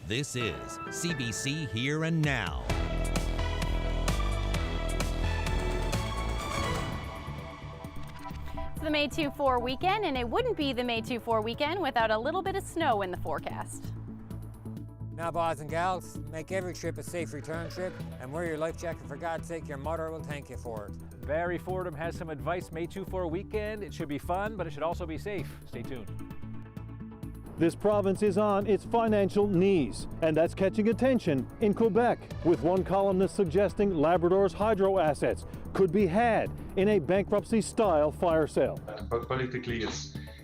This is CBC Here and Now. It's the May 2-4 weekend, and it wouldn't be the May 2-4 weekend without a little bit of snow in the forecast. Now, boys and gals, make every trip a safe return trip and wear your life jacket. For God's sake, your mother will thank you for it. Barry Fordham has some advice. May 2-4 weekend. It should be fun, but it should also be safe. Stay tuned. This province is on its financial knees, and that's catching attention in Quebec, with one columnist suggesting Labrador's hydro assets could be had in a bankruptcy-style fire sale. But politically,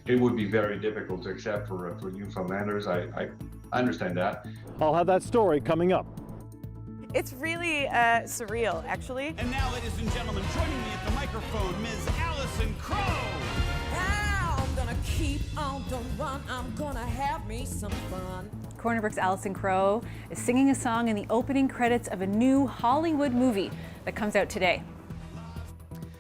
it would be very difficult to accept for Newfoundlanders. I understand that. I'll have that story coming up. It's really surreal, actually. And now, ladies and gentlemen, joining me at the microphone, Ms. Alison Crowe. I'm gonna keep on the run. I'm gonna have me some fun. Corner Brook's Alison Crowe is singing a song in the opening credits of a new Hollywood movie that comes out today.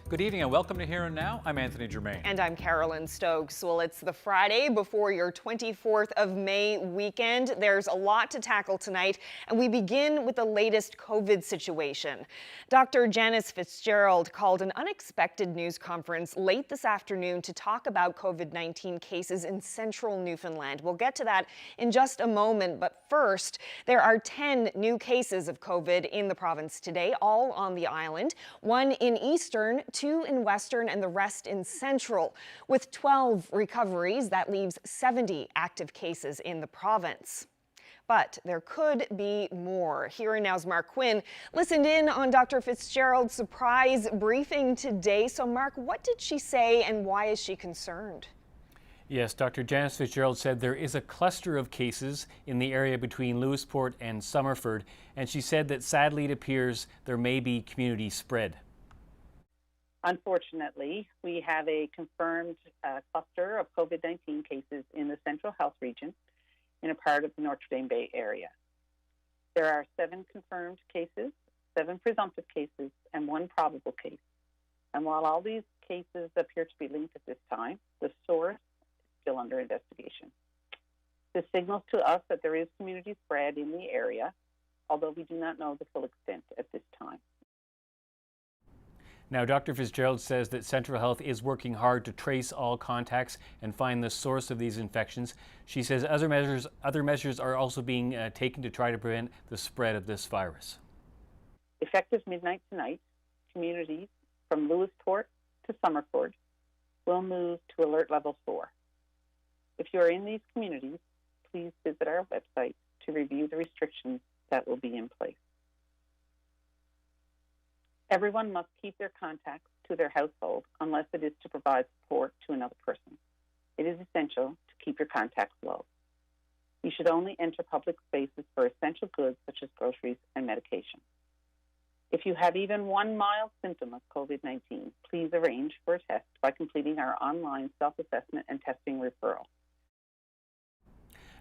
Good evening and welcome to Here and Now. I'm Anthony Germain. And I'm Carolyn Stokes. Well, it's the Friday before your 24th of May weekend. There's a lot to tackle tonight, and we begin with the latest COVID situation. Dr. Janice Fitzgerald called an unexpected news conference late this afternoon to talk about COVID-19 cases in central Newfoundland. We'll get to that in just a moment, but first, there are 10 new cases of COVID in the province today, all on the island, one in eastern, 2 in western, and the rest in central. With 12 recoveries, that leaves 70 active cases in the province. But there could be more. Here and Now's Mark Quinn listened in on Dr. Fitzgerald's surprise briefing today. So Mark, what did she say and why is she concerned? Yes, Dr. Janice Fitzgerald said there is a cluster of cases in the area between Lewisport and Summerford, and she said that sadly it appears there may be community spread. Unfortunately, we have a confirmed cluster of COVID-19 cases in the Central Health Region in a part of the Notre Dame Bay area. There are 7 confirmed cases, 7 presumptive cases, and 1 probable case. And while all these cases appear to be linked at this time, the source is still under investigation. This signals to us that there is community spread in the area, although we do not know the full extent at this time. Now, Dr. Fitzgerald says that Central Health is working hard to trace all contacts and find the source of these infections. She says other measures are also being taken to try to prevent the spread of this virus. Effective midnight tonight, communities from Lewisport to Summerford will move to alert level 4. If you are in these communities, please visit our website to review the restrictions that will be in place. Everyone must keep their contacts to their household unless it is to provide support to another person. It is essential to keep your contacts low. You should only enter public spaces for essential goods such as groceries and medication. If you have even one mild symptom of COVID-19, please arrange for a test by completing our online self-assessment and testing referral.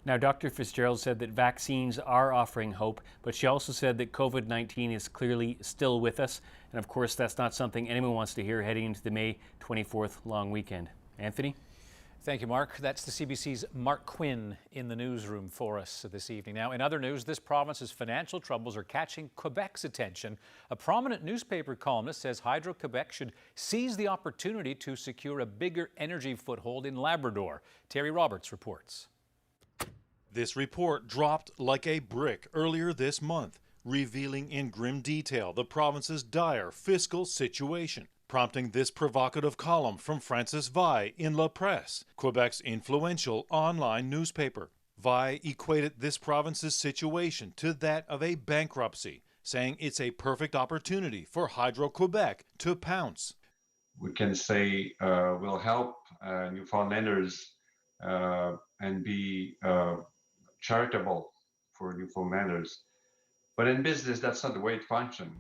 Now, Dr. Fitzgerald said that vaccines are offering hope, but she also said that COVID-19 is clearly still with us. And of course, that's not something anyone wants to hear heading into the May 24th long weekend. Anthony? Thank you, Mark. That's the CBC's Mark Quinn in the newsroom for us this evening. Now, in other news, this province's financial troubles are catching Quebec's attention. A prominent newspaper columnist says Hydro-Quebec should seize the opportunity to secure a bigger energy foothold in Labrador. Terry Roberts reports. This report dropped like a brick earlier this month, revealing in grim detail the province's dire fiscal situation, prompting this provocative column from Francis Vai in La Presse, Quebec's influential online newspaper. Vai equated this province's situation to that of a bankruptcy, saying it's a perfect opportunity for Hydro-Quebec to pounce. We can say we'll help Newfoundlanders and be charitable for Newfoundlanders. But in business, that's not the way it functions.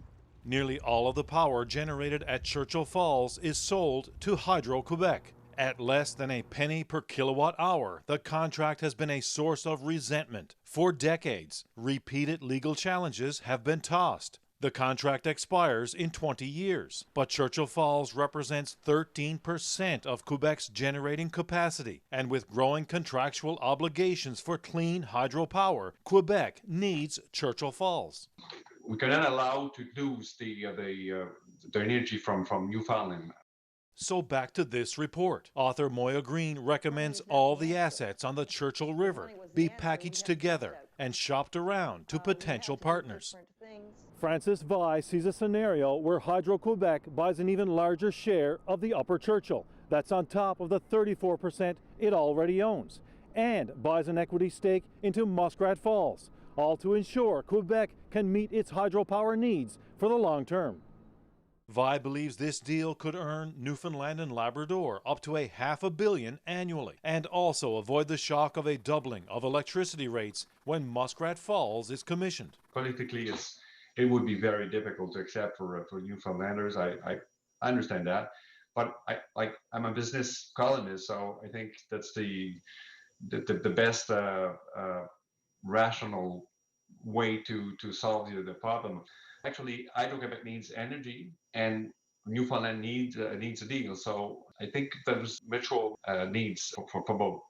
Nearly all of the power generated at Churchill Falls is sold to Hydro-Quebec. At less than a penny per kilowatt hour, the contract has been a source of resentment. For decades, repeated legal challenges have been tossed. The contract expires in 20 years, but Churchill Falls represents 13% of Quebec's generating capacity, and with growing contractual obligations for clean hydropower, Quebec needs Churchill Falls. We cannot allow to lose the energy from Newfoundland. So back to this report. Author Moya Green recommends all the assets on the Churchill River be packaged together and shopped around to potential partners. Francis Vai sees a scenario where Hydro-Quebec buys an even larger share of the Upper Churchill. That's on top of the 34% it already owns, and buys an equity stake into Muskrat Falls, all to ensure Quebec can meet its hydropower needs for the long term. Vi believes this deal could earn Newfoundland and Labrador up to $500 million annually, and also avoid the shock of a doubling of electricity rates when Muskrat Falls is commissioned. Politically, it would be very difficult to accept for Newfoundlanders. I understand that, but I'm a business columnist, so I think that's the best rational way to solve the problem. Actually, Hydro-Quebec needs energy, and Newfoundland needs a deal. So I think there's mutual needs for both.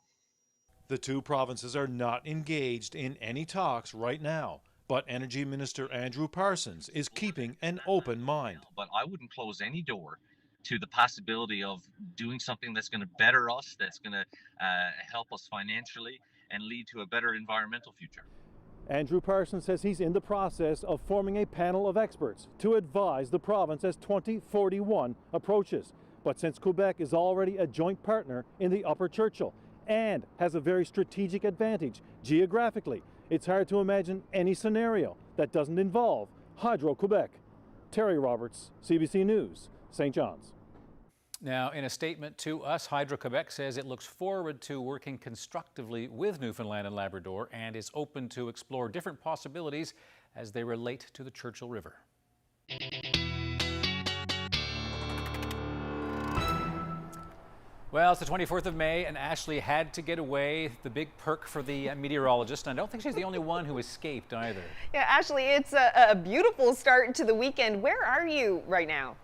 The two provinces are not engaged in any talks right now, but Energy Minister Andrew Parsons is keeping an open mind. But I wouldn't close any door to the possibility of doing something that's going to better us, that's going to help us financially and lead to a better environmental future. Andrew Parsons says he's in the process of forming a panel of experts to advise the province as 2041 approaches. But since Quebec is already a joint partner in the Upper Churchill and has a very strategic advantage geographically, it's hard to imagine any scenario that doesn't involve Hydro-Quebec. Terry Roberts, CBC News, St. John's. Now, in a statement to us, Hydro-Quebec says it looks forward to working constructively with Newfoundland and Labrador and is open to explore different possibilities as they relate to the Churchill River. Well, it's the 24th of May, and Ashley had to get away, the big perk for the meteorologist. And I don't think she's the only one who escaped either. Yeah, Ashley, it's a beautiful start to the weekend. Where are you right now?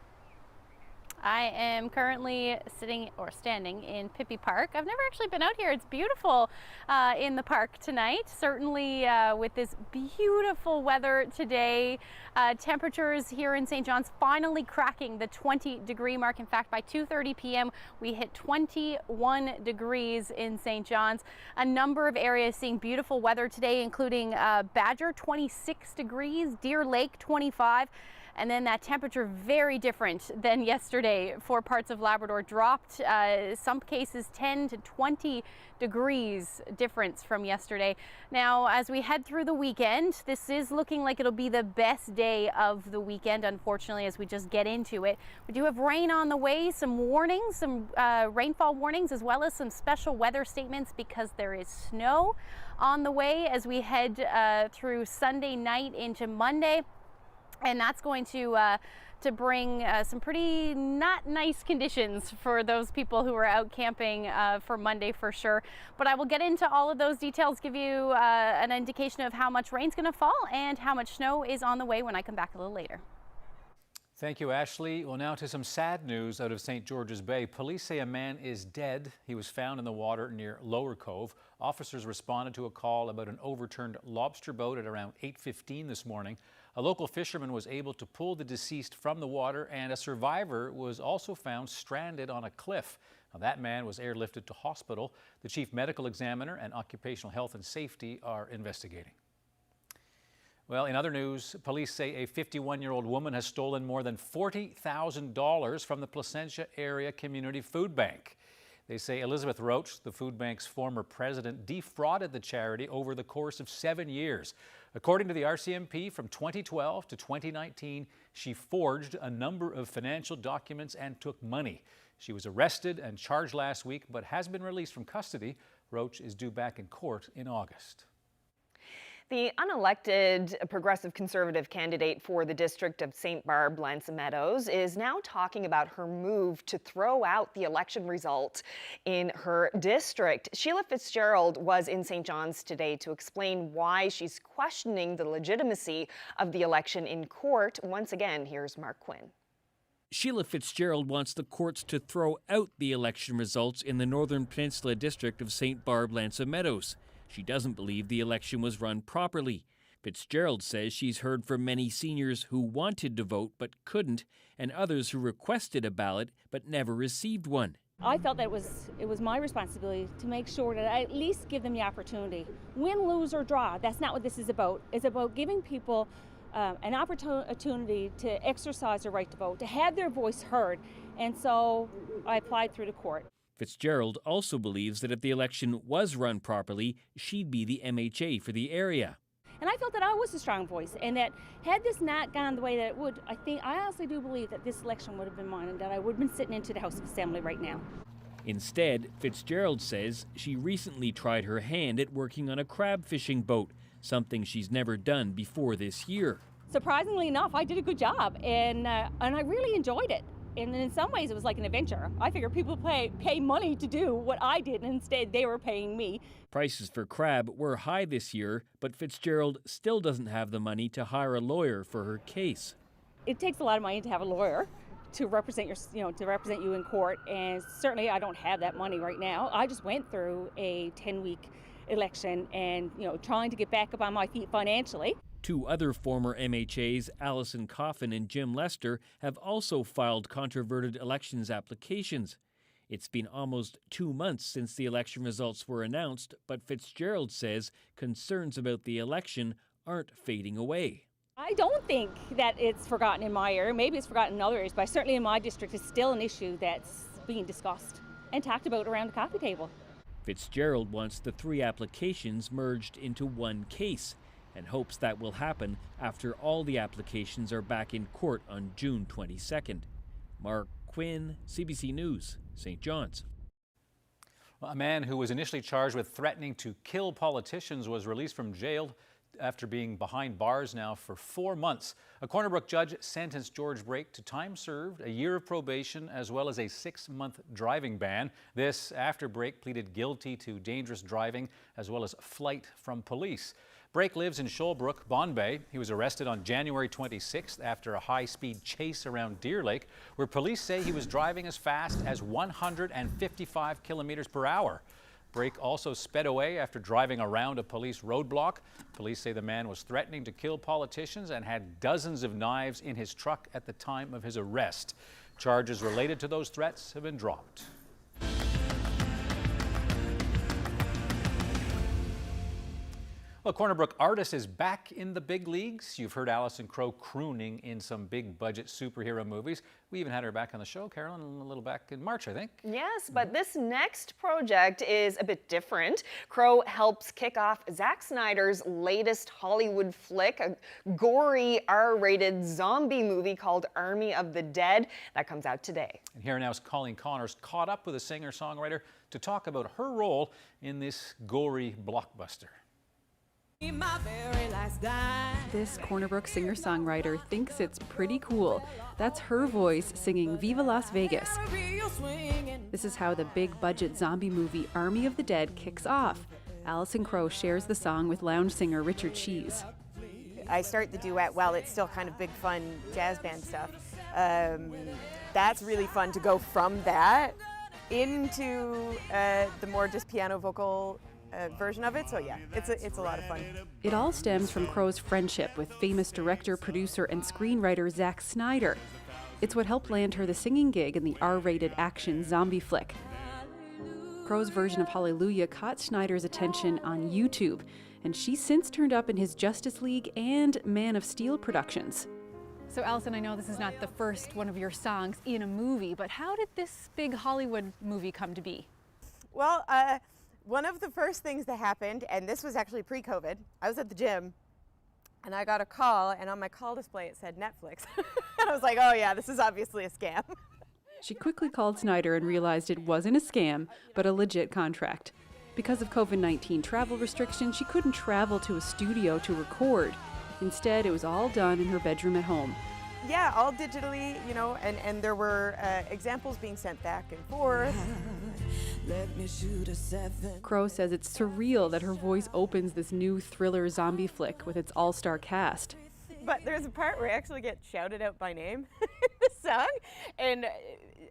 I am currently standing in Pippi Park. I've never actually been out here. It's beautiful in the park tonight. Certainly with this beautiful weather today. Temperatures here in St. John's finally cracking the 20-degree mark. In fact, by 2:30 p.m. we hit 21 degrees in St. John's. A number of areas seeing beautiful weather today, including Badger, 26 degrees, Deer Lake, 25. And then that temperature very different than yesterday for parts of Labrador, dropped some cases 10 to 20 degrees difference from yesterday. Now, as we head through the weekend, this is looking like it'll be the best day of the weekend, unfortunately, as we just get into it. We do have rain on the way, some warnings, some rainfall warnings, as well as some special weather statements because there is snow on the way as we head through Sunday night into Monday. And that's going to bring some pretty not nice conditions for those people who are out camping for Monday for sure. But I will get into all of those details, give you an indication of how much rain's going to fall and how much snow is on the way when I come back a little later. Thank you, Ashley. Well, now to some sad news out of St. George's Bay. Police say a man is dead. He was found in the water near Lower Cove. Officers responded to a call about an overturned lobster boat at around 8:15 this morning. A local fisherman was able to pull the deceased from the water, and a survivor was also found stranded on a cliff. Now, that man was airlifted to hospital. The chief medical examiner and occupational health and safety are investigating. Well, in other news, police say a 51-year-old woman has stolen more than $40,000 from the Placentia Area Community Food Bank. They say Elizabeth Roach, the food bank's former president, defrauded the charity over the course of 7 years. According to the RCMP, from 2012 to 2019, she forged a number of financial documents and took money. She was arrested and charged last week, but has been released from custody. Roach is due back in court in August. The unelected Progressive Conservative candidate for the district of St. Barb, Lanza Meadows, is now talking about her move to throw out the election result in her district. Sheila Fitzgerald was in St. John's today to explain why she's questioning the legitimacy of the election in court. Once again, here's Mark Quinn. Sheila Fitzgerald wants the courts to throw out the election results in the Northern Peninsula district of St. Barb, Lanza Meadows. She doesn't believe the election was run properly. Fitzgerald says she's heard from many seniors who wanted to vote but couldn't, and others who requested a ballot but never received one. I felt that it was my responsibility to make sure that I at least give them the opportunity. Win, lose, or draw, that's not what this is about. It's about giving people an opportunity to exercise their right to vote, to have their voice heard, and so I applied through the court. Fitzgerald also believes that if the election was run properly, she'd be the MHA for the area. And I felt that I was a strong voice, and that had this not gone the way that it would, I honestly do believe that this election would have been mine and that I would have been sitting into the House of Assembly right now. Instead, Fitzgerald says she recently tried her hand at working on a crab fishing boat, something she's never done before this year. Surprisingly enough, I did a good job, and I really enjoyed it. And in some ways, it was like an adventure. I figured people pay money to do what I did, and instead they were paying me. Prices for crab were high this year, but Fitzgerald still doesn't have the money to hire a lawyer for her case. It takes a lot of money to have a lawyer to represent you in court, and certainly I don't have that money right now. I just went through a 10-week election and trying to get back up on my feet financially. Two other former MHAs, Alison Coffin and Jim Lester, have also filed controverted elections applications. It's been almost 2 months since the election results were announced, but Fitzgerald says concerns about the election aren't fading away. I don't think that it's forgotten in my area. Maybe it's forgotten in other areas, but certainly in my district it's still an issue that's being discussed and talked about around the coffee table. Fitzgerald wants the 3 applications merged into one case, and hopes that will happen after all the applications are back in court on June 22nd. Mark Quinn, CBC News, St. John's. A man who was initially charged with threatening to kill politicians was released from jail after being behind bars now for 4 months. A Corner Brook judge sentenced George Brake to time served, a year of probation, as well as a 6-month driving ban. This after Brake pleaded guilty to dangerous driving as well as flight from police. Brake lives in Shoalbrook, Bonbay. He was arrested on January 26th after a high-speed chase around Deer Lake, where police say he was driving as fast as 155 kilometers per hour. Brake also sped away after driving around a police roadblock. Police say the man was threatening to kill politicians and had dozens of knives in his truck at the time of his arrest. Charges related to those threats have been dropped. Well, Corner Brook Artis is back in the big leagues. You've heard Alison Crowe crooning in some big budget superhero movies. We even had her back on the show, Carolyn, a little back in March, I think. Yes, but this next project is a bit different. Crowe helps kick off Zack Snyder's latest Hollywood flick, a gory R-rated zombie movie called Army of the Dead that comes out today. And here now is Colleen Connors caught up with a singer-songwriter to talk about her role in this gory blockbuster. This Corner Brook singer-songwriter thinks it's pretty cool. That's her voice singing Viva Las Vegas. This is how the big-budget zombie movie Army of the Dead kicks off. Alison Crowe shares the song with lounge singer Richard Cheese. I start the duet while it's still kind of big, fun jazz band stuff. That's really fun to go from that into the more just piano vocal version of it, so yeah, it's a lot of fun. It all stems from Crowe's friendship with famous director, producer, and screenwriter Zack Snyder. It's what helped land her the singing gig in the R-rated action zombie flick. Crowe's version of Hallelujah caught Snyder's attention on YouTube, and she's since turned up in his Justice League and Man of Steel productions. So Alison, I know this is not the first one of your songs in a movie, but how did this big Hollywood movie come to be? Well, one of the first things that happened, and this was actually pre-COVID, I was at the gym and I got a call, and on my call display it said Netflix. And I was like, oh yeah, this is obviously a scam. She quickly called Snyder and realized it wasn't a scam, but a legit contract. Because of COVID-19 travel restrictions, she couldn't travel to a studio to record. Instead, it was all done in her bedroom at home. Yeah, all digitally, you know, and there were examples being sent back and forth. Crow says it's surreal that her voice opens this new thriller zombie flick with its all-star cast. But there's a part where I actually get shouted out by name in the song, and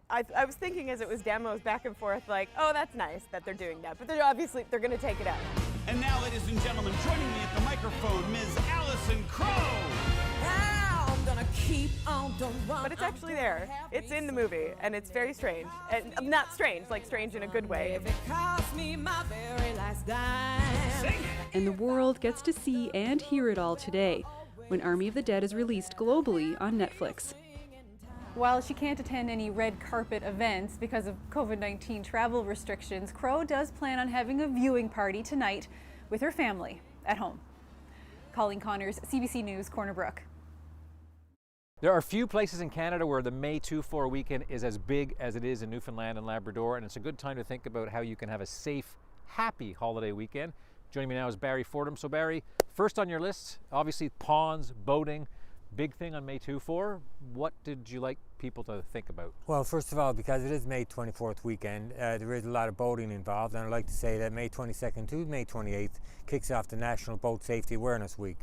I was thinking as it was demos back and forth, like, oh, that's nice that they're doing that, but they're going to take it out. And now, ladies and gentlemen, joining me at the microphone, Ms. Allison Crow. But it's actually there. It's in the movie, and it's very strange. And not strange, like strange in a good way. And the world gets to see and hear it all today, when Army of the Dead is released globally on Netflix. While she can't attend any red carpet events because of COVID-19 travel restrictions, Crow does plan on having a viewing party tonight with her family at home. Colleen Connors, CBC News, Corner Brook. There are few places in Canada where the May 2-4 weekend is as big as it is in Newfoundland and Labrador, and it's a good time to think about how you can have a safe, happy holiday weekend. Joining me now is Barry Fordham. So Barry, first on your list, obviously ponds, boating, big thing on May 2-4. What did you like people to think about? Well, first of all, because it is May 24th weekend, there is a lot of boating involved, and I'd like to say that May 22nd to May 28th kicks off the National Boat Safety Awareness Week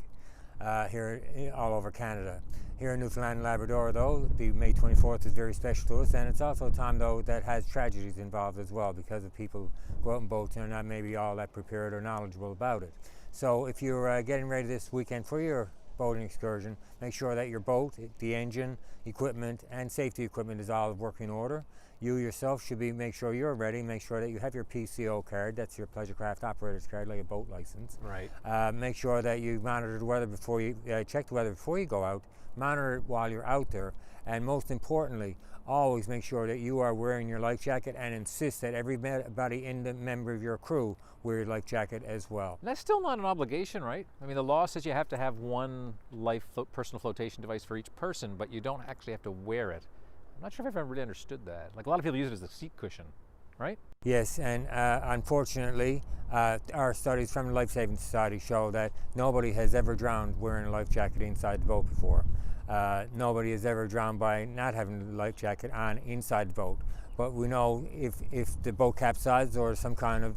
here all over Canada. Here in Newfoundland and Labrador, though, the May 24th is very special to us, and it's also a time, though, that has tragedies involved as well because of people go out in boats and are not maybe all that prepared or knowledgeable about it. So if you're getting ready this weekend for your boating excursion, make sure that your boat, the engine, equipment, and safety equipment is all working order. You yourself should make sure you're ready, make sure that you have your PCO card, that's your Pleasure Craft Operator's card, like a boat license. Right. Make sure that you monitor the weather before you, check the weather before you go out, monitor it while you're out there, and most importantly, always make sure that you are wearing your life jacket and insist that everybody in the member of your crew wear your life jacket as well. And that's still not an obligation, right? I mean, the law says you have to have one personal flotation device for each person, but you don't actually have to wear it. I'm not sure if I've ever really understood that. Like, a lot of people use it as a seat cushion, right? Yes, and unfortunately, our studies from the Life Saving Society show that nobody has ever drowned wearing a life jacket inside the boat before. Nobody has ever drowned by not having the life jacket on inside the boat. But we know if the boat capsizes or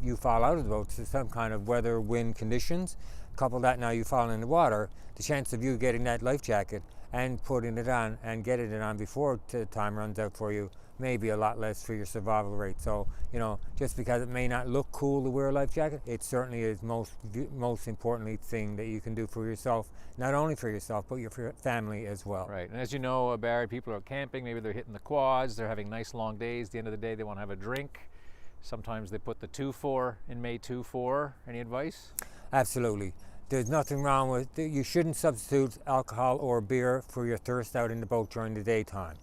you fall out of the boat to some kind of weather, wind conditions, couple that now you fall in the water, the chance of you getting that life jacket and putting it on and getting it on before the time runs out for you may be a lot less for your survival rate. So, you know, just because it may not look cool to wear a life jacket, it certainly is most importantly thing that you can do for yourself, not only for yourself, but for your family as well. Right, and as you know, Barry, people are camping, maybe they're hitting the quads, they're having nice long days, at the end of the day they want to have a drink. Sometimes they put the 2-4 in May 2-4. Any advice? Absolutely. There's nothing wrong with, you shouldn't substitute alcohol or beer for your thirst out in the boat during the daytime.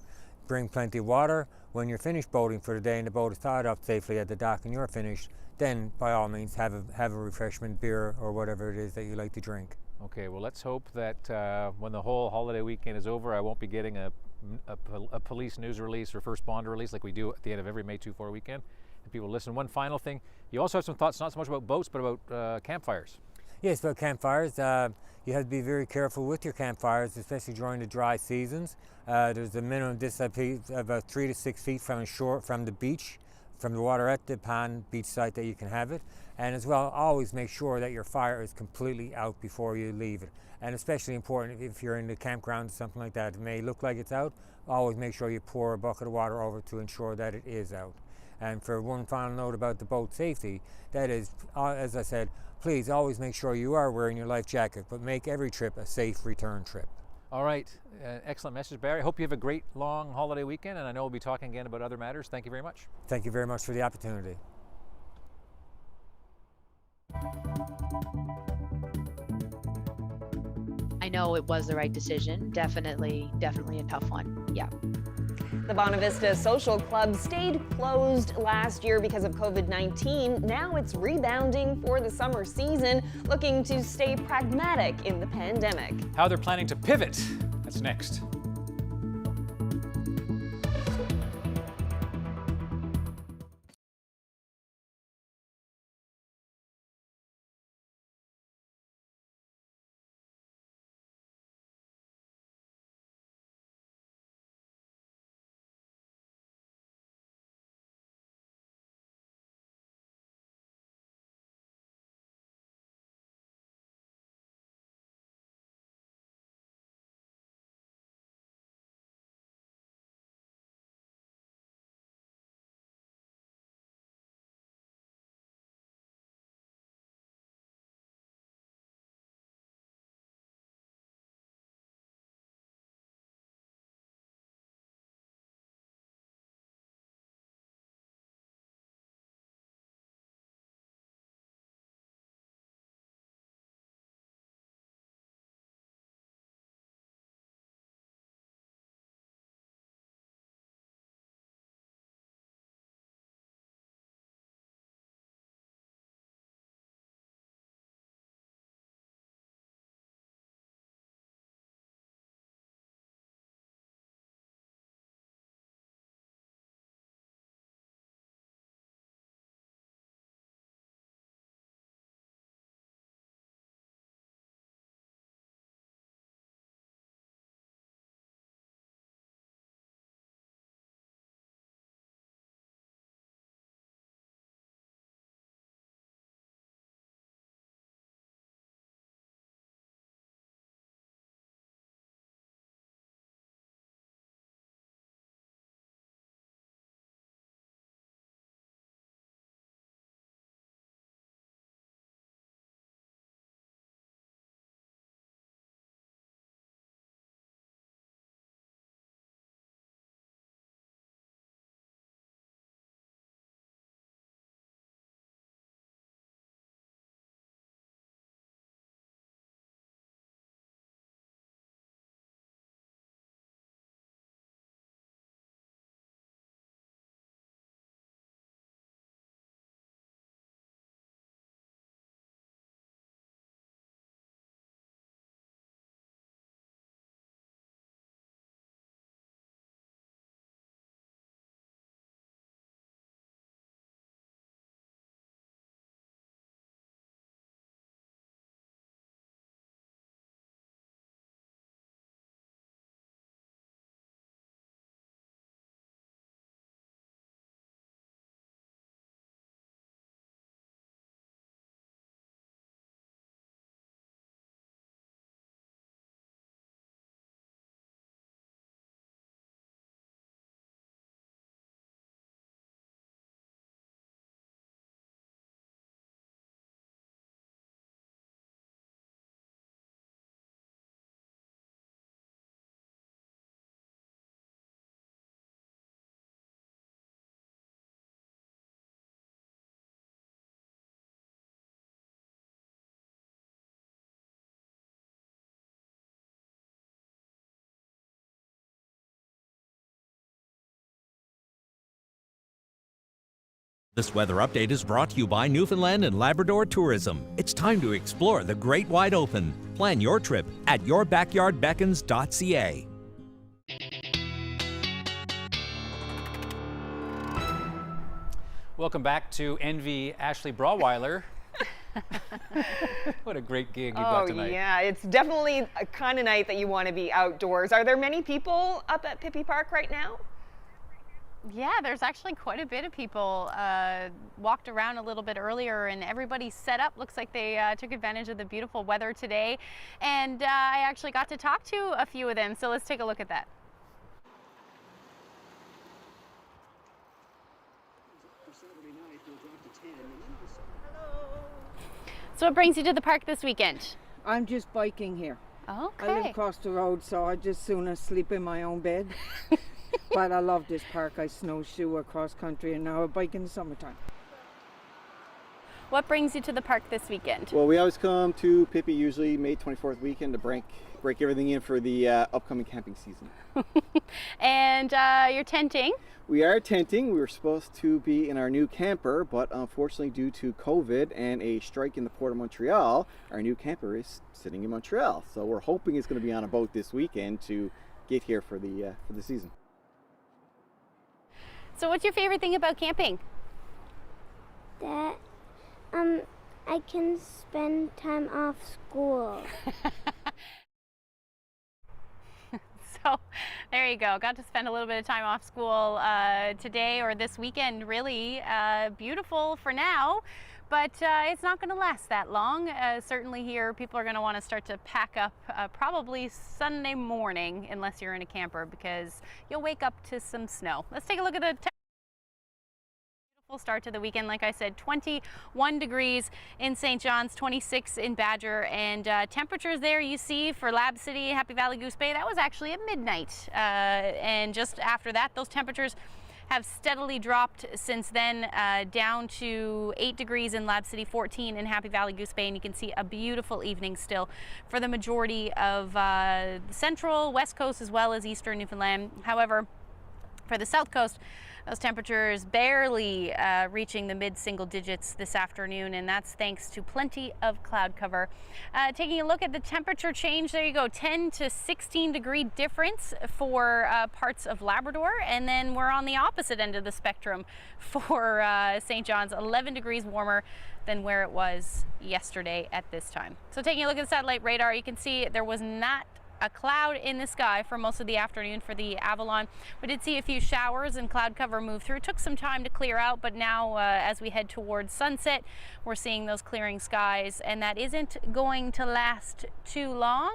Bring plenty of water. When you're finished boating for the day and the boat is tied up safely at the dock and you're finished, then by all means have a refreshment, beer or whatever it is that you like to drink. Okay, well let's hope that when the whole holiday weekend is over, I won't be getting a police news release or first responder release like we do at the end of every May 2-4 weekend. And people listen. One final thing, you also have some thoughts not so much about boats but about campfires. Yes, about campfires. You have to be very careful with your campfires, especially during the dry seasons. There's a minimum distance of about 3 to 6 feet from the beach, from the water at the pond beach site that you can have it. And as well, always make sure that your fire is completely out before you leave it. And especially important if you're in the campground or something like that. It may look like it's out, always make sure you pour a bucket of water over to ensure that it is out. And for one final note about the boat safety, that is, as I said, please always make sure you are wearing your life jacket, but make every trip a safe return trip. All right, excellent message, Barry. I hope you have a great long holiday weekend, and I know we'll be talking again about other matters. Thank you very much. Thank you very much for the opportunity. I know it was the right decision. Definitely a tough one. Yeah. The Bonavista Social Club stayed closed last year because of COVID-19. Now it's rebounding for the summer season, looking to stay pragmatic in the pandemic. How they're planning to pivot, that's next. This weather update is brought to you by Newfoundland and Labrador Tourism. It's time to explore the Great Wide Open. Plan your trip at yourbackyardbeckons.ca. Welcome back to Envy Ashley Brawweiler. What a great gig you got tonight. Oh yeah, it's definitely a kind of night that you want to be outdoors. Are there many people up at Pippi Park right now? Yeah, there's actually quite a bit of people walked around a little bit earlier, and everybody's set up. Looks like they took advantage of the beautiful weather today, and I actually got to talk to a few of them, so let's take a look at that. So what brings you to the park this weekend? I'm just biking here. Okay. I live across the road, so I just sooner sleep in my own bed. But I love this park. I snowshoe across country, and now I bike in the summertime. What brings you to the park this weekend? Well, we always come to Pippi usually May 24th weekend to break everything in for the upcoming camping season. And you're tenting? We are tenting. We were supposed to be in our new camper, but unfortunately due to COVID and a strike in the Port of Montreal, our new camper is sitting in Montreal. So we're hoping it's going to be on a boat this weekend to get here for the season. So what's your favorite thing about camping? That I can spend time off school. So there you go. Got to spend a little bit of time off school today or this weekend. Really beautiful for now, but it's not going to last that long. Certainly here people are going to want to start to pack up probably Sunday morning, unless you're in a camper, because you'll wake up to some snow. Let's take a look at the start to the weekend. Like I said, 21 degrees in St. John's, 26 in Badger, and temperatures there you see for Lab City, Happy Valley, Goose Bay, that was actually at midnight. And just after that, those temperatures have steadily dropped since then, down to 8 degrees in Lab City, 14 in Happy Valley, Goose Bay, and you can see a beautiful evening still for the majority of the central, west coast, as well as eastern Newfoundland. However, for the south coast, those temperatures barely reaching the mid-single digits this afternoon, and that's thanks to plenty of cloud cover. Taking a look at the temperature change, there you go, 10 to 16 degree difference for parts of Labrador, and then we're on the opposite end of the spectrum for St. John's, 11 degrees warmer than where it was yesterday at this time. So taking a look at the satellite radar, you can see there was not a cloud in the sky for most of the afternoon for the Avalon. We did see a few showers and cloud cover move through. It took some time to clear out, but now as we head towards sunset, we're seeing those clearing skies, and that isn't going to last too long.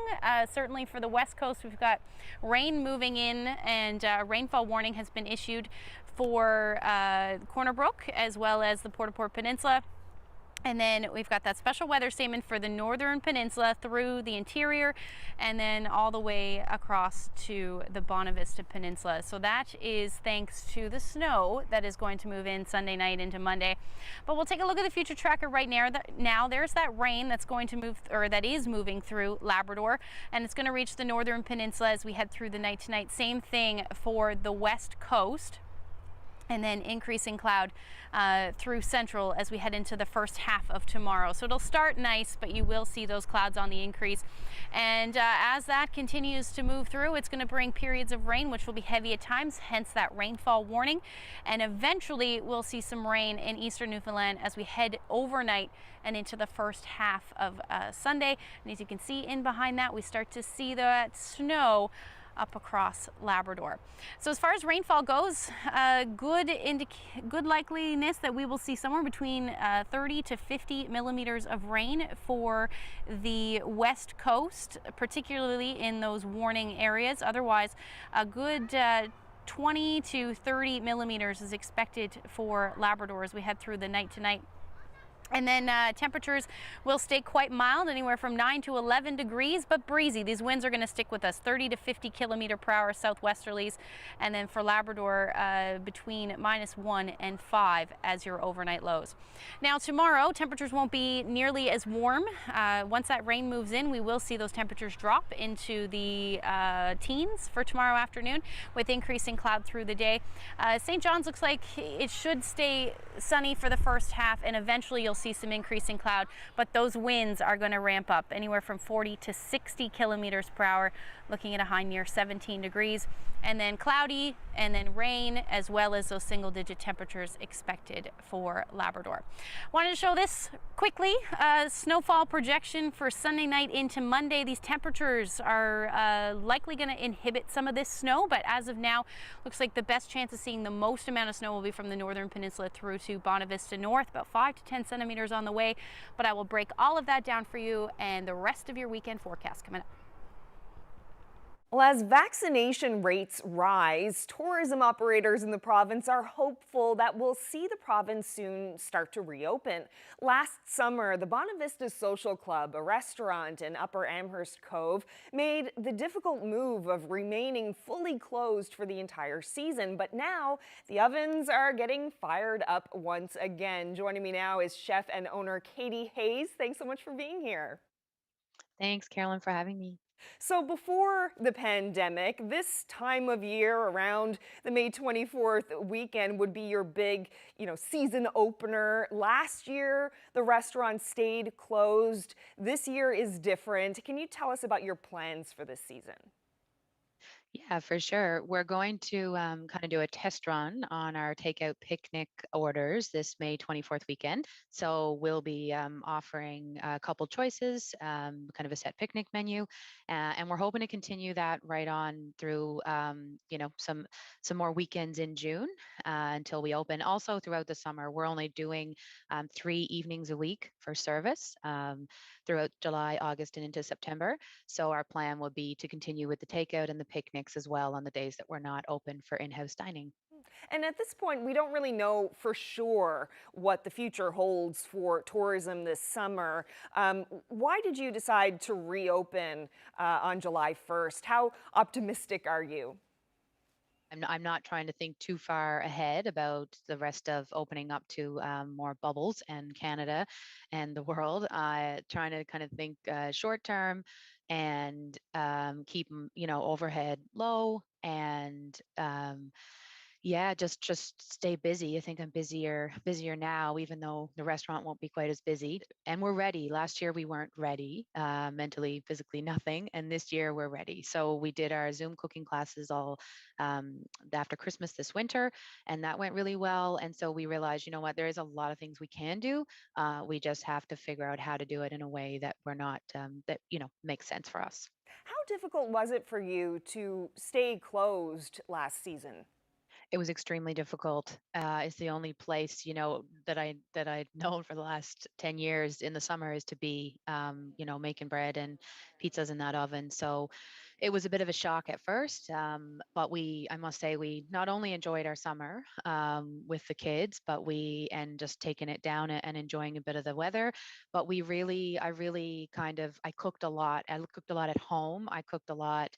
Certainly for the west coast, we've got rain moving in, and a rainfall warning has been issued for Corner Brook as well as the Port-au-Port Peninsula. And then we've got that special weather statement for the northern peninsula through the interior, and then all the way across to the Bonavista Peninsula. So that is thanks to the snow that is going to move in Sunday night into Monday. But we'll take a look at the future tracker right now. There's that rain that's going to move, or that is moving through Labrador, and it's going to reach the northern peninsula as we head through the night tonight. Same thing for the west coast, and then increasing cloud through central as we head into the first half of tomorrow. So it'll start nice, but you will see those clouds on the increase. And as that continues to move through, it's going to bring periods of rain, which will be heavy at times, hence that rainfall warning. And eventually we'll see some rain in eastern Newfoundland as we head overnight and into the first half of Sunday. And as you can see in behind that, we start to see that snow up across Labrador. So as far as rainfall goes, good likeliness that we will see somewhere between 30 to 50 millimeters of rain for the west coast, particularly in those warning areas. Otherwise, a good 20 to 30 millimeters is expected for Labrador as we head through the night tonight And then temperatures will stay quite mild, anywhere from 9 to 11 degrees, but breezy. These winds are going to stick with us, 30 to 50 kilometer per hour southwesterlies. And then for Labrador, between -1 and 5 as your overnight lows. Now tomorrow, temperatures won't be nearly as warm. Once that rain moves in, we will see those temperatures drop into the teens for tomorrow afternoon, with increasing cloud through the day. St. John's looks like it should stay sunny for the first half, and eventually you'll see some increasing cloud, but those winds are going to ramp up anywhere from 40 to 60 kilometers per hour, looking at a high near 17 degrees, and then cloudy, and then rain, as well as those single-digit temperatures expected for Labrador. Wanted to show this quickly. Snowfall projection for Sunday night into Monday. These temperatures are likely going to inhibit some of this snow, but as of now, looks like the best chance of seeing the most amount of snow will be from the northern peninsula through to Bonavista North, about 5 to 10 centimeters on the way. But I will break all of that down for you and the rest of your weekend forecast coming up. Well, as vaccination rates rise, tourism operators in the province are hopeful that we'll see the province soon start to reopen. Last summer, the Bonavista Social Club, a restaurant in Upper Amherst Cove, made the difficult move of remaining fully closed for the entire season. But now the ovens are getting fired up once again. Joining me now is chef and owner Katie Hayes. Thanks so much for being here. Thanks, Carolyn, for having me. So before the pandemic, this time of year around the May 24th weekend would be your big, season opener. Last year, the restaurant stayed closed. This year is different. Can you tell us about your plans for this season? Yeah, for sure. We're going to kind of do a test run on our takeout picnic orders this May 24th weekend. So we'll be offering a couple choices, kind of a set picnic menu, and we're hoping to continue that right on through, some more weekends in June until we open. Also throughout the summer, we're only doing 3 evenings a week for service throughout July, August, and into September. So our plan will be to continue with the takeout and the picnics as well on the days that we're not open for in-house dining. And at this point, we don't really know for sure what the future holds for tourism this summer. Why did you decide to reopen on July 1st? How optimistic are you? I'm not trying to think too far ahead about the rest of opening up to more bubbles and Canada and the world. Trying to kind of think short term and keep overhead low and just stay busy. I think I'm busier now, even though the restaurant won't be quite as busy. And we're ready. Last year we weren't ready, mentally, physically, nothing. And this year we're ready. So we did our Zoom cooking classes all after Christmas this winter, and that went really well. And so we realized, there is a lot of things we can do. We just have to figure out how to do it in a way that we're not, makes sense for us. How difficult was it for you to stay closed last season? It was extremely difficult. It's the only place, that I'd known for the last 10 years in the summer is to be, making bread and pizzas in that oven. So it was a bit of a shock at first, but I must say, we not only enjoyed our summer with the kids, and just taking it down and enjoying a bit of the weather, but I cooked a lot. I cooked a lot at home. I cooked a lot,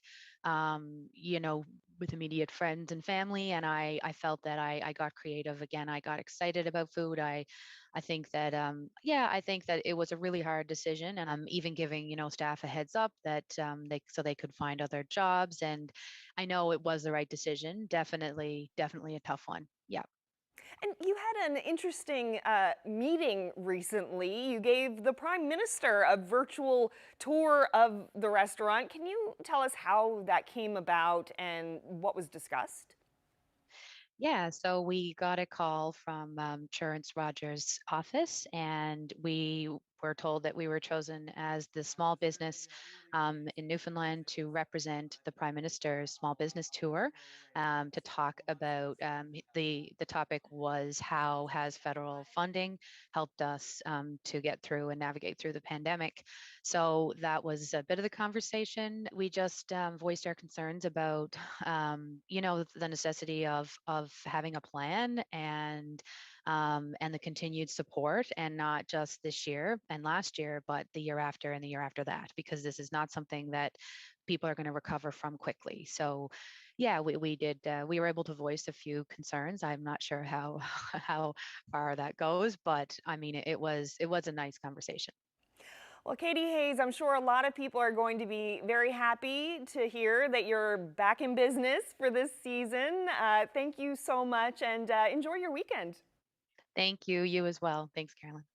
with immediate friends and family, and I felt that I got creative again. I got excited about food. I think that I think that it was a really hard decision, and I'm even giving staff a heads up that they could find other jobs, and I know it was the right decision. Definitely a tough one. Yeah. And you had an interesting meeting recently. You gave the Prime Minister a virtual tour of the restaurant. Can you tell us how that came about and what was discussed? Yeah, so we got a call from Terrence Rogers' office, and we were told that we were chosen as the small business in Newfoundland to represent the Prime Minister's small business tour to talk about the topic was how has federal funding helped us to get through and navigate through the pandemic. So that was a bit of the conversation. We just voiced our concerns about, the necessity of having a plan and the continued support, and not just this year and last year, but the year after and the year after that, because this is not something that people are going to recover from quickly. So yeah, we were able to voice a few concerns. I'm not sure how how far that goes, but I mean, it was a nice conversation. Well, Katie Hayes, I'm sure a lot of people are going to be very happy to hear that you're back in business for this season. Thank you so much, and enjoy your weekend. Thank you. You as well. Thanks, Carolyn.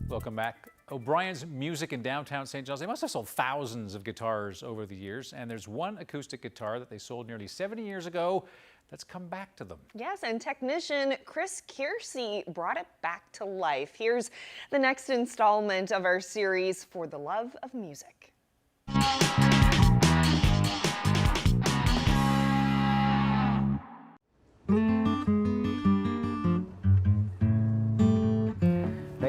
Welcome back. O'Brien's Music in downtown St. John's. They must have sold thousands of guitars over the years, and there's one acoustic guitar that they sold nearly 70 years ago that's come back to them. Yes, and technician Chris Kiersey brought it back to life. Here's the next installment of our series, For the Love of Music.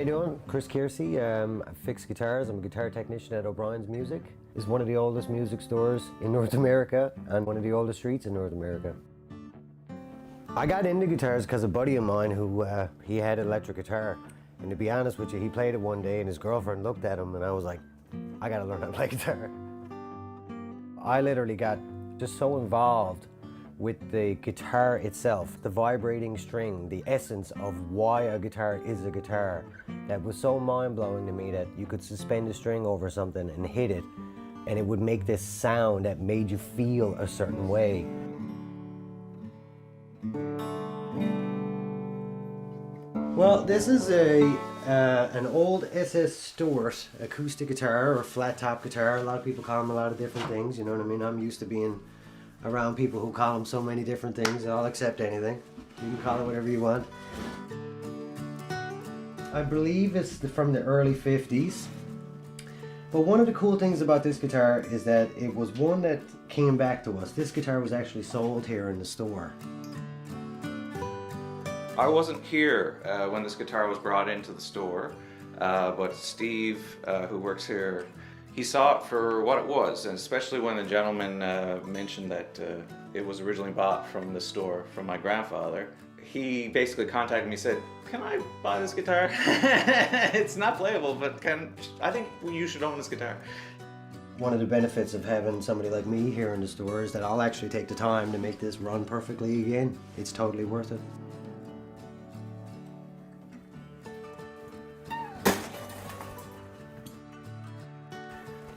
you doing? Chris Kiersey. I fix guitars. I'm a guitar technician at O'Brien's Music. It's one of the oldest music stores in North America and one of the oldest streets in North America. I got into guitars because a buddy of mine who he had an electric guitar, and to be honest with you, he played it one day and his girlfriend looked at him and I was like, I gotta learn how to play guitar. I literally got just so involved with the guitar itself, the vibrating string, the essence of why a guitar is a guitar. That was so mind-blowing to me that you could suspend a string over something and hit it and it would make this sound that made you feel a certain way. Well, this is an old SS Stewart acoustic guitar or flat top guitar. A lot of people call them a lot of different things, you know what I mean? I'm used to being around people who call them so many different things. I'll accept anything. You can call it whatever you want. I believe it's from the early 50s. But one of the cool things about this guitar is that it was one that came back to us. This guitar was actually sold here in the store. I wasn't here when this guitar was brought into the store, but Steve, who works here, he saw it for what it was, and especially when the gentleman mentioned that it was originally bought from the store from my grandfather. He basically contacted me and said, can I buy this guitar? It's not playable, but I think you should own this guitar. One of the benefits of having somebody like me here in the store is that I'll actually take the time to make this run perfectly again. It's totally worth it.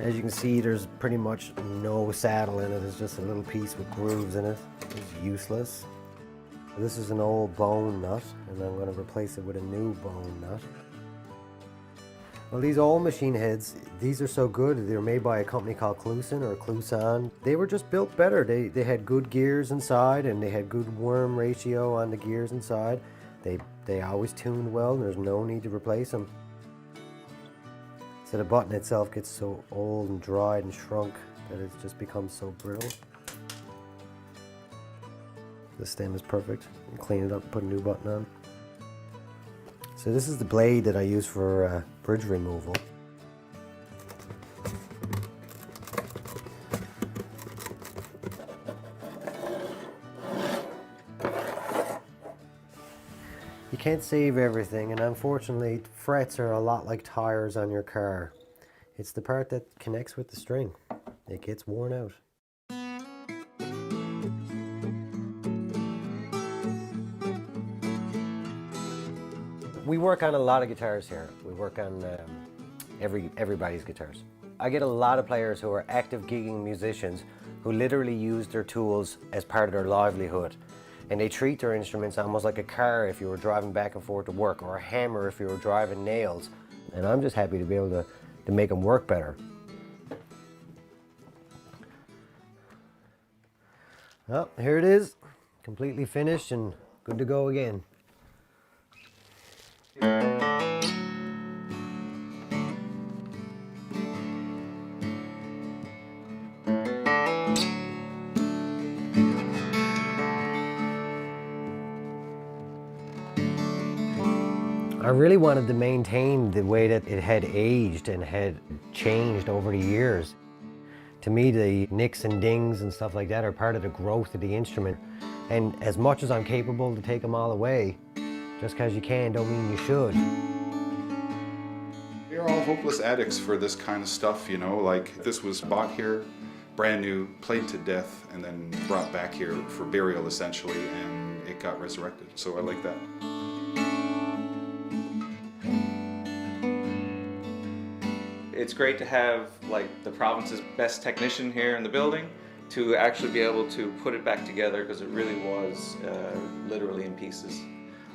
As you can see, there's pretty much no saddle in it. It's just a little piece with grooves in it. It's useless. This is an old bone nut, and I'm going to replace it with a new bone nut. Well, these old machine heads, these are so good. They were made by a company called Kluson or Kluson. They were just built better. They had good gears inside, and they had good worm ratio on the gears inside. They always tuned well, and there's no need to replace them. So the button itself gets so old and dried and shrunk that it's just becomes so brittle. The stem is perfect. You clean it up and put a new button on. So this is the blade that I use for bridge removal. You can't save everything, and unfortunately frets are a lot like tires on your car. It's the part that connects with the string. It gets worn out. We work on a lot of guitars here. We work on everybody's guitars. I get a lot of players who are active gigging musicians who literally use their tools as part of their livelihood. And they treat their instruments almost like a car if you were driving back and forth to work, or a hammer if you were driving nails. And I'm just happy to be able to make them work better. Well, here it is, completely finished and good to go again. I really wanted to maintain the way that it had aged and had changed over the years. To me, the nicks and dings and stuff like that are part of the growth of the instrument. And as much as I'm capable to take them all away, just because you can don't mean you should. We're all hopeless addicts for this kind of stuff, you know, like this was bought here, brand new, played to death, and then brought back here for burial essentially, and it got resurrected. So I like that. It's great to have like the province's best technician here in the building to actually be able to put it back together, because it really was literally in pieces.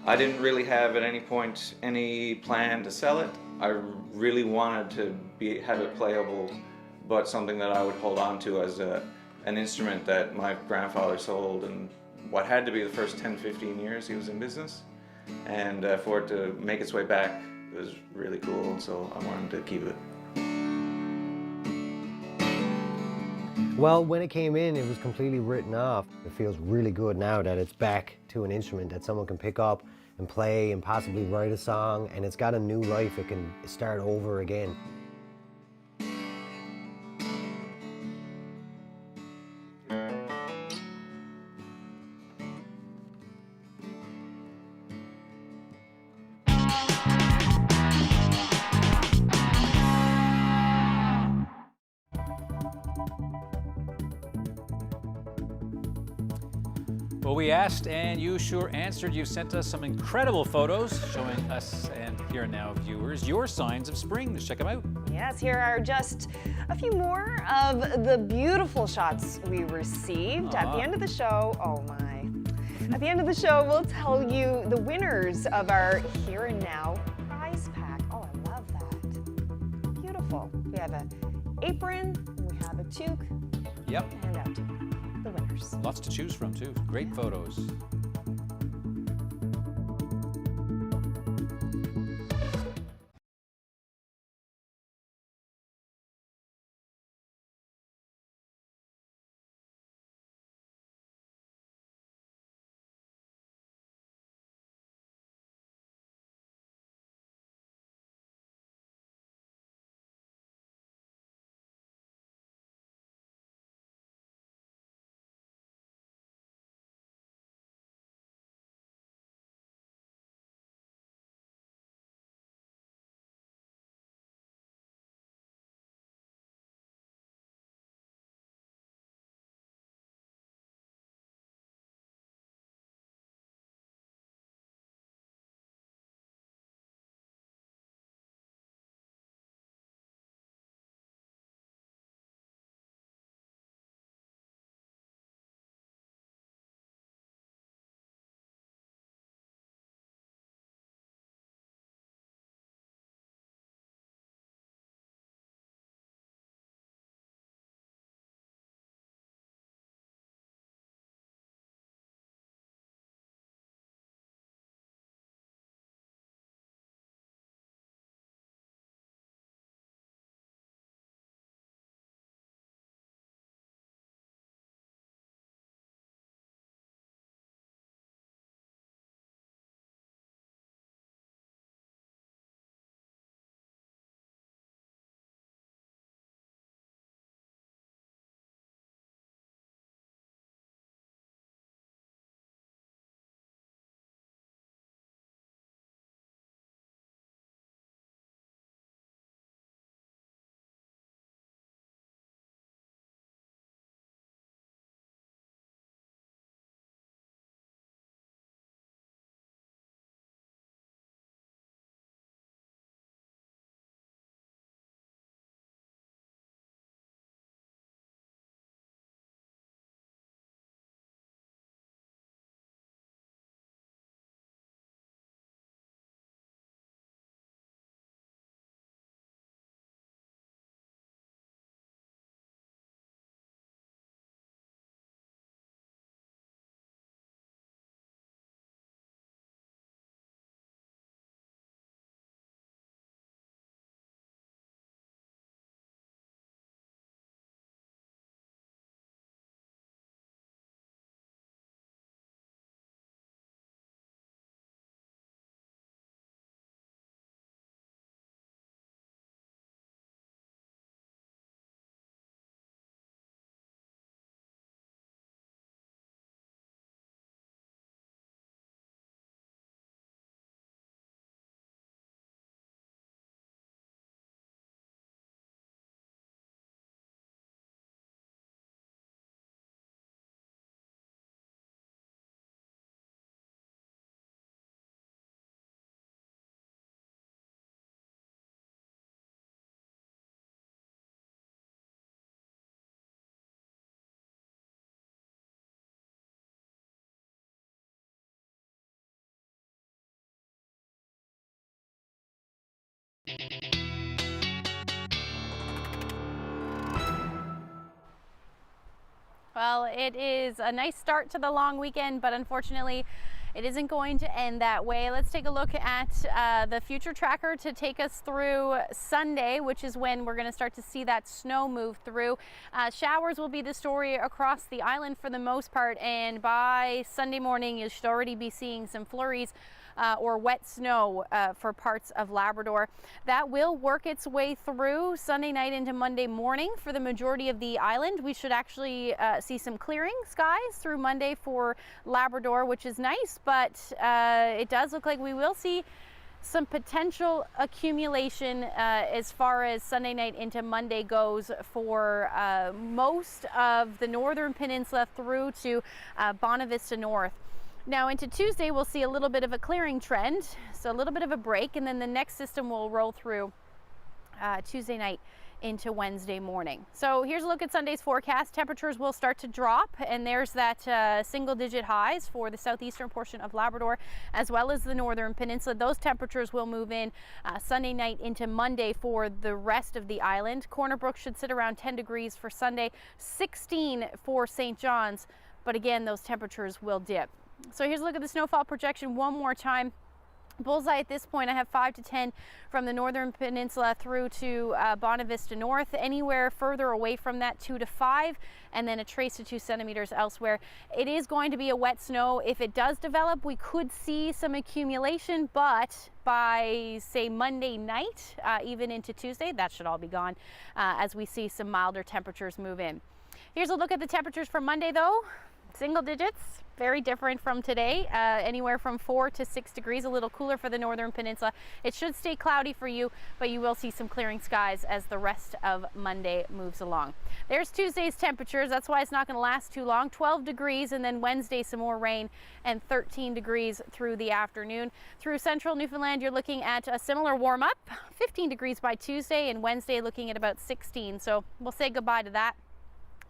I didn't really have at any point any plan to sell it. I really wanted to have it playable, but something that I would hold on to as an instrument that my grandfather sold in what had to be the first 10-15 years he was in business. And for it to make its way back, it was really cool, and so I wanted to keep it. Well, when it came in, it was completely written off. It feels really good now that it's back to an instrument that someone can pick up and play and possibly write a song, and it's got a new life. It can start over again. Well, we asked and you sure answered. You sent us some incredible photos showing us and Here and Now viewers your signs of spring. Let's check them out. Yes, here are just a few more of the beautiful shots we received. At the end of the show, oh my. At the end of the show, we'll tell you the winners of our Here and Now prize pack. Oh, I love that. Beautiful. We have an apron, and we have a toque. Yep. And out the winners. Lots to choose from, too. Great photos. Well, it is a nice start to the long weekend, but unfortunately, it isn't going to end that way. Let's take a look at the future tracker to take us through Sunday, which is when we're going to start to see that snow move through. Showers will be the story across the island for the most part, and by Sunday morning, you should already be seeing some flurries or wet snow for parts of Labrador. That will work its way through Sunday night into Monday morning for the majority of the island. We should actually see some clearing skies through Monday for Labrador, which is nice, but it does look like we will see some potential accumulation as far as Sunday night into Monday goes for most of the northern peninsula through to Bonavista North. Now into Tuesday, we'll see a little bit of a clearing trend, so a little bit of a break, and then the next system will roll through Tuesday night into Wednesday morning. So here's a look at Sunday's forecast. Temperatures will start to drop, and there's that single-digit highs for the southeastern portion of Labrador as well as the northern peninsula. Those temperatures will move in Sunday night into Monday for the rest of the island. Corner Brook should sit around 10 degrees for Sunday, 16 for St. John's, but again, those temperatures will dip. So here's a look at the snowfall projection one more time. Bullseye at this point, I have 5 to 10 from the northern peninsula through to Bonavista North. Anywhere further away from that, 2 to 5, and then a trace to 2 centimeters elsewhere. It is going to be a wet snow. If it does develop, we could see some accumulation, but by, say, Monday night, even into Tuesday, that should all be gone as we see some milder temperatures move in. Here's a look at the temperatures for Monday, though. Single digits. Very different from today, anywhere from 4 to 6 degrees, a little cooler for the northern peninsula. It should stay cloudy for you, but you will see some clearing skies as the rest of Monday moves along. There's Tuesday's temperatures. That's why it's not going to last too long. 12 degrees, and then Wednesday some more rain, and 13 degrees through the afternoon. Through central Newfoundland, you're looking at a similar warm up, 15 degrees by Tuesday, and Wednesday looking at about 16. So we'll say goodbye to that.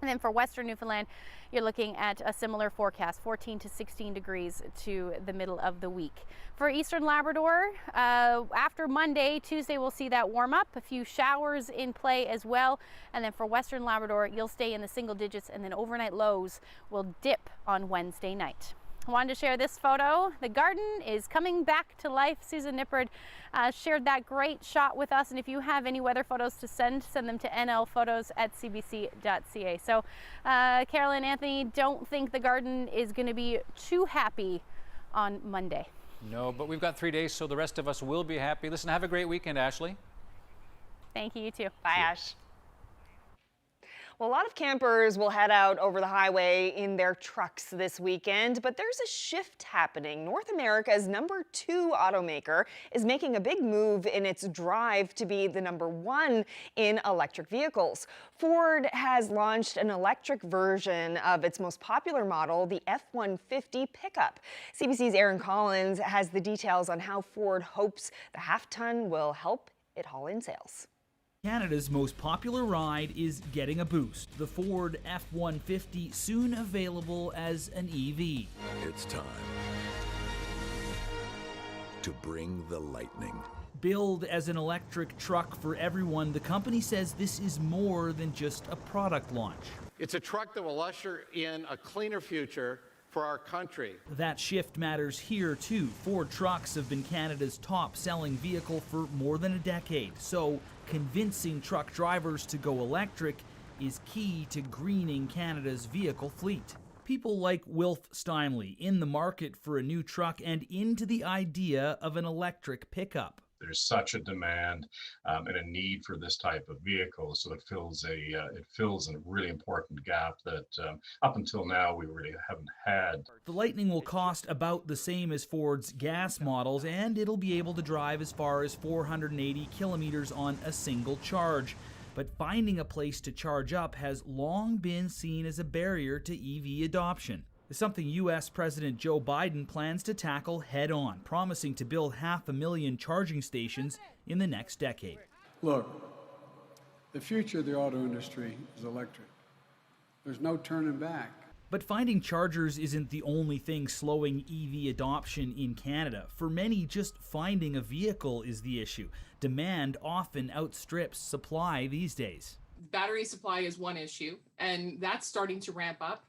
And then for western Newfoundland, you're looking at a similar forecast, 14 to 16 degrees to the middle of the week. For eastern Labrador, after Monday, Tuesday, we'll see that warm up, a few showers in play as well. And then for western Labrador, you'll stay in the single digits, and then overnight lows will dip on Wednesday night. I wanted to share this photo. The garden is coming back to life. Susan Nippard shared that great shot with us, and if you have any weather photos to send them to nlphotos@cbc.ca. So Carolyn, Anthony, don't think the garden is going to be too happy on Monday. No, but we've got 3 days, so the rest of us will be happy. Listen, have a great weekend, Ashley. Thank you, you too. Bye, Ash. Well, a lot of campers will head out over the highway in their trucks this weekend, but there's a shift happening. North America's #2 automaker is making a big move in its drive to be the #1 in electric vehicles. Ford has launched an electric version of its most popular model, the F-150 pickup. CBC's Aaron Collins has the details on how Ford hopes the half-ton will help it haul in sales. Canada's most popular ride is getting a boost. The Ford F-150, soon available as an EV. It's time to bring the lightning. Billed as an electric truck for everyone, the company says this is more than just a product launch. It's a truck that will usher in a cleaner future for our country. That shift matters here too. Ford trucks have been Canada's top-selling vehicle for more than a decade, so convincing truck drivers to go electric is key to greening Canada's vehicle fleet. People like Wilf Steinley in the market for a new truck and into the idea of an electric pickup. There's such a demand and a need for this type of vehicle, so it fills a really important gap that up until now we really haven't had. The Lightning will cost about the same as Ford's gas models, and it'll be able to drive as far as 480 kilometers on a single charge. But finding a place to charge up has long been seen as a barrier to EV adoption. It's something U.S. President Joe Biden plans to tackle head-on, promising to build 500,000 charging stations in the next decade. Look, the future of the auto industry is electric. There's no turning back. But finding chargers isn't the only thing slowing EV adoption in Canada. For many, just finding a vehicle is the issue. Demand often outstrips supply these days. Battery supply is one issue, and that's starting to ramp up.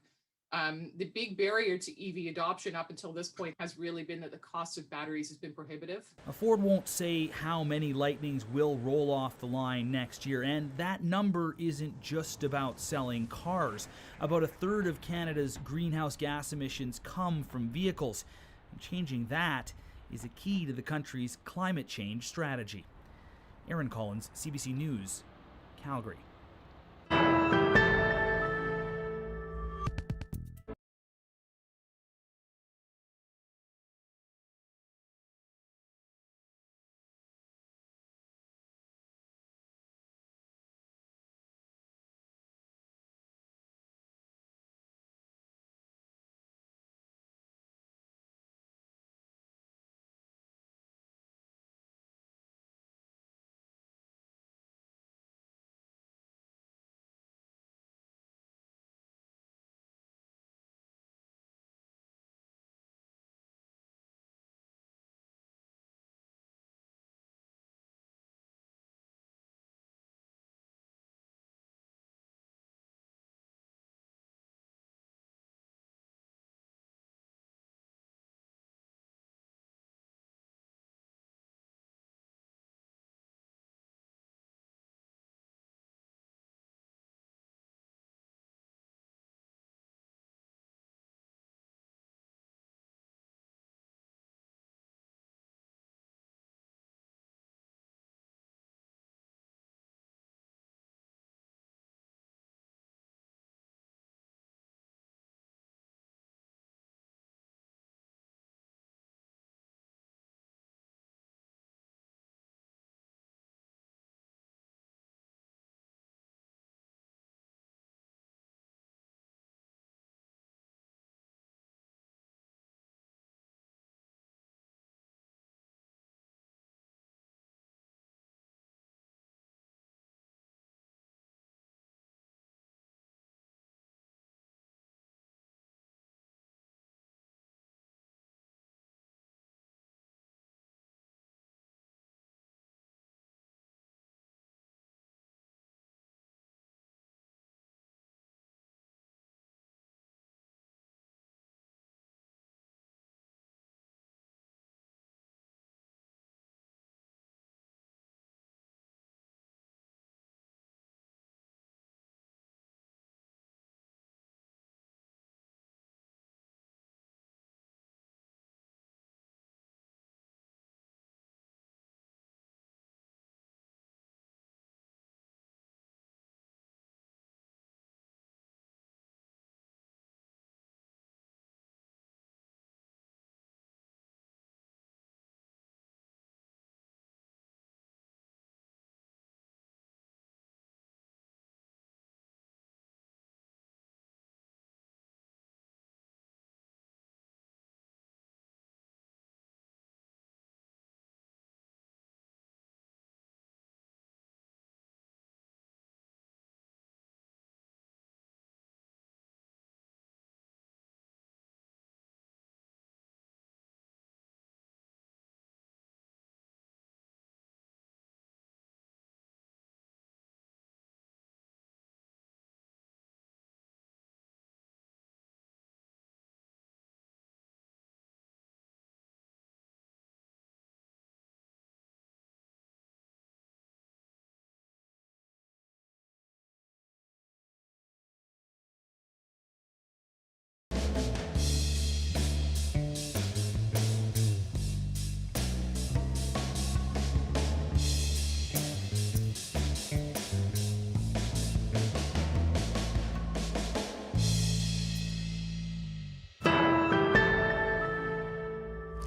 The big barrier to EV adoption up until this point has really been that the cost of batteries has been prohibitive. Ford won't say how many Lightnings will roll off the line next year, and that number isn't just about selling cars. About a third of Canada's greenhouse gas emissions come from vehicles. And changing that is a key to the country's climate change strategy. Aaron Collins, CBC News, Calgary.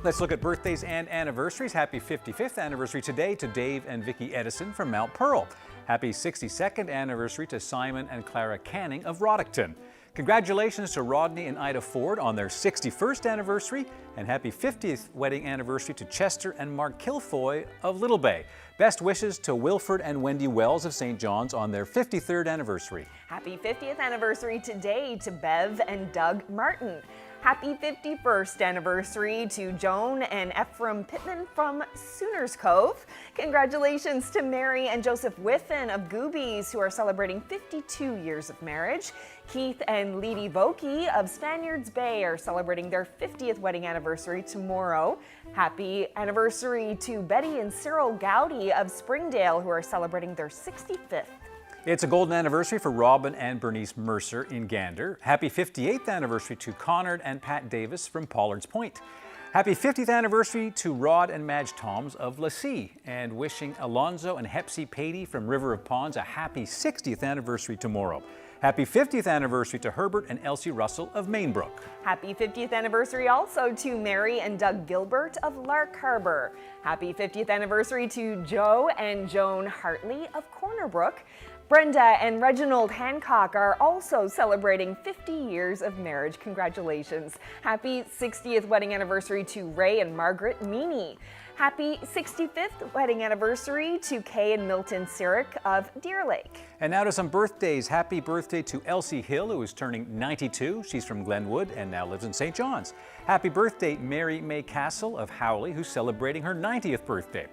Let's look at birthdays and anniversaries. Happy 55th anniversary today to Dave and Vicki Edison from Mount Pearl. Happy 62nd anniversary to Simon and Clara Canning of Roddickton. Congratulations to Rodney and Ida Ford on their 61st anniversary, and happy 50th wedding anniversary to Chester and Mark Kilfoy of Little Bay. Best wishes to Wilford and Wendy Wells of St. John's on their 53rd anniversary. Happy 50th anniversary today to Bev and Doug Martin. Happy 51st anniversary to Joan and Ephraim Pittman from Sooners Cove. Congratulations to Mary and Joseph Whiffen of Goobies, who are celebrating 52 years of marriage. Keith and Leedy Vokey of Spaniards Bay are celebrating their 50th wedding anniversary tomorrow. Happy anniversary to Betty and Cyril Gowdy of Springdale, who are celebrating their 65th. It's a golden anniversary for Robin and Bernice Mercer in Gander. Happy 58th anniversary to Connard and Pat Davis from Pollard's Point. Happy 50th anniversary to Rod and Madge Toms of Lassie, and wishing Alonzo and Hepsi Patey from River of Ponds a happy 60th anniversary tomorrow. Happy 50th anniversary to Herbert and Elsie Russell of Mainbrook. Happy 50th anniversary also to Mary and Doug Gilbert of Lark Harbor. Happy 50th anniversary to Joe and Joan Hartley of Corner Brook. Brenda and Reginald Hancock are also celebrating 50 years of marriage. Congratulations. Happy 60th wedding anniversary to Ray and Margaret Meany. Happy 65th wedding anniversary to Kay and Milton Sirik of Deer Lake. And now to some birthdays. Happy birthday to Elsie Hill, who is turning 92. She's from Glenwood and now lives in St. John's. Happy birthday, Mary May Castle of Howley, who's celebrating her 90th birthday.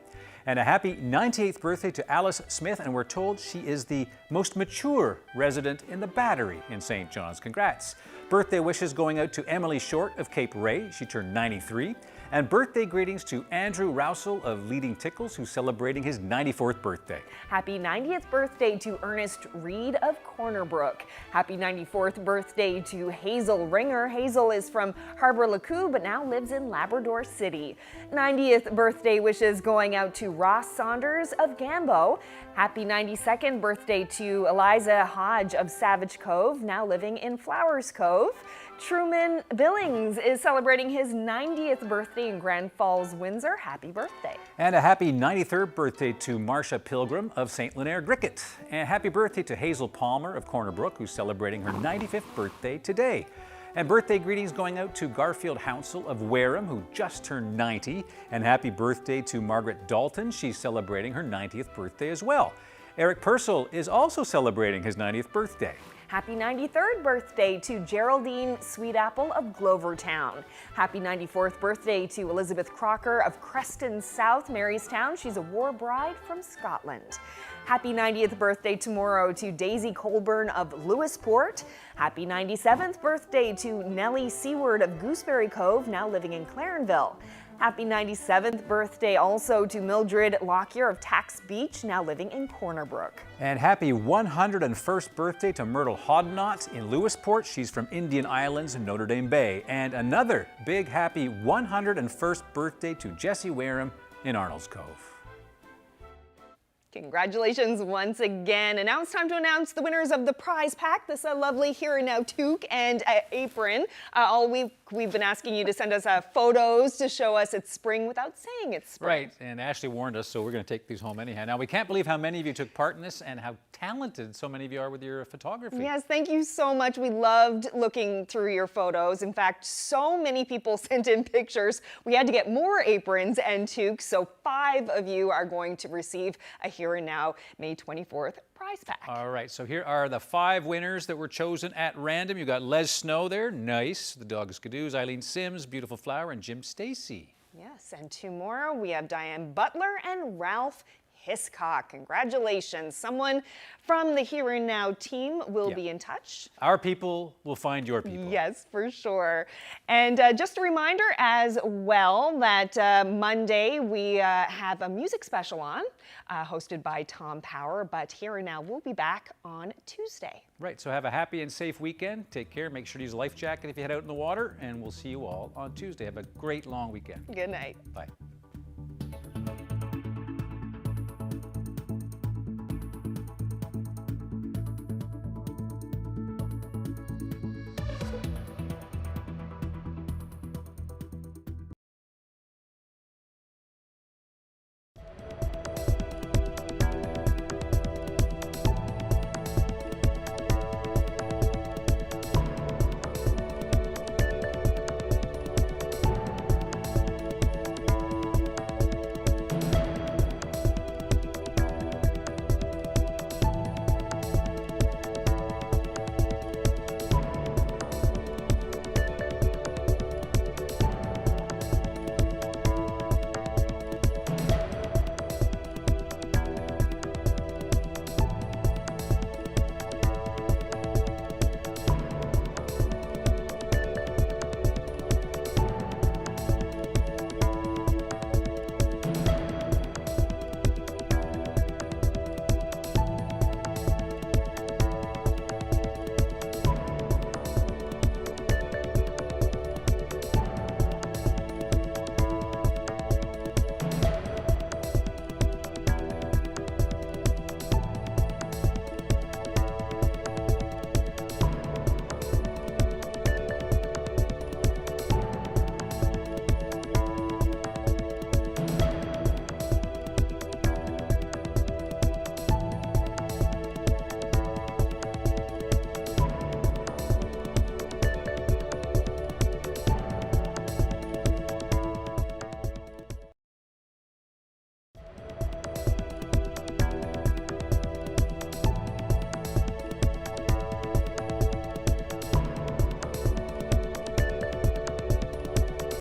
And a happy 98th birthday to Alice Smith, and we're told she is the most mature resident in the Battery in St. John's. Congrats. Birthday wishes going out to Emily Short of Cape Ray. She turned 93. And birthday greetings to Andrew Rousel of Leading Tickles, who's celebrating his 94th birthday. Happy 90th birthday to Ernest Reed of Corner Brook. Happy 94th birthday to Hazel Ringer. Hazel is from Harbor Lacou, but now lives in Labrador City. 90th birthday wishes going out to Ross Saunders of Gambo. Happy 92nd birthday to Eliza Hodge of Savage Cove, now living in Flowers Cove. Truman Billings is celebrating his 90th birthday in Grand Falls, Windsor. Happy birthday. And a happy 93rd birthday to Marcia Pilgrim of St. Leonard Gricket. And happy birthday to Hazel Palmer of Corner Brook, who's celebrating her 95th birthday today. And birthday greetings going out to Garfield Hounsell of Wareham, who just turned 90. And happy birthday to Margaret Dalton. She's celebrating her 90th birthday as well. Eric Purcell is also celebrating his 90th birthday. Happy 93rd birthday to Geraldine Sweetapple of Glovertown. Happy 94th birthday to Elizabeth Crocker of Creston South, Marystown. She's a war bride from Scotland. Happy 90th birthday tomorrow to Daisy Colburn of Lewisport. Happy 97th birthday to Nellie Seward of Gooseberry Cove, now living in Clarenville. Happy 97th birthday also to Mildred Lockyer of Tax Beach, now living in Corner Brook. And happy 101st birthday to Myrtle Hodnott in Lewisport. She's from Indian Islands in Notre Dame Bay. And another big happy 101st birthday to Jessie Wareham in Arnold's Cove. Congratulations once again. And now it's time to announce the winners of the prize pack, this lovely Here and Now toque and apron. All week we've been asking you to send us photos to show us it's spring without saying it's spring. Right, and Ashley warned us, so we're going to take these home anyhow. Now, we can't believe how many of you took part in this and how talented so many of you are with your photography. Yes, thank you so much. We loved looking through your photos. In fact, so many people sent in pictures. We had to get more aprons and toques, so 5 of you are going to receive a Here and Now May 24th prize pack. All right, so here are the 5 winners that were chosen at random. You got Les Snow there, nice. The Dog Skidoos, Eileen Sims, Beautiful Flower, and Jim Stacy. Yes, and 2 more. We have Diane Butler and Ralph Hiscock. Congratulations. Someone from the Here and Now team will be in touch. Our people will find your people. Yes, for sure. And just a reminder as well that Monday we have a music special on, hosted by Tom Power, but Here and Now will be back on Tuesday. Right, so have a happy and safe weekend. Take care. Make sure to use a life jacket if you head out in the water, and we'll see you all on Tuesday. Have a great long weekend. Good night. Bye.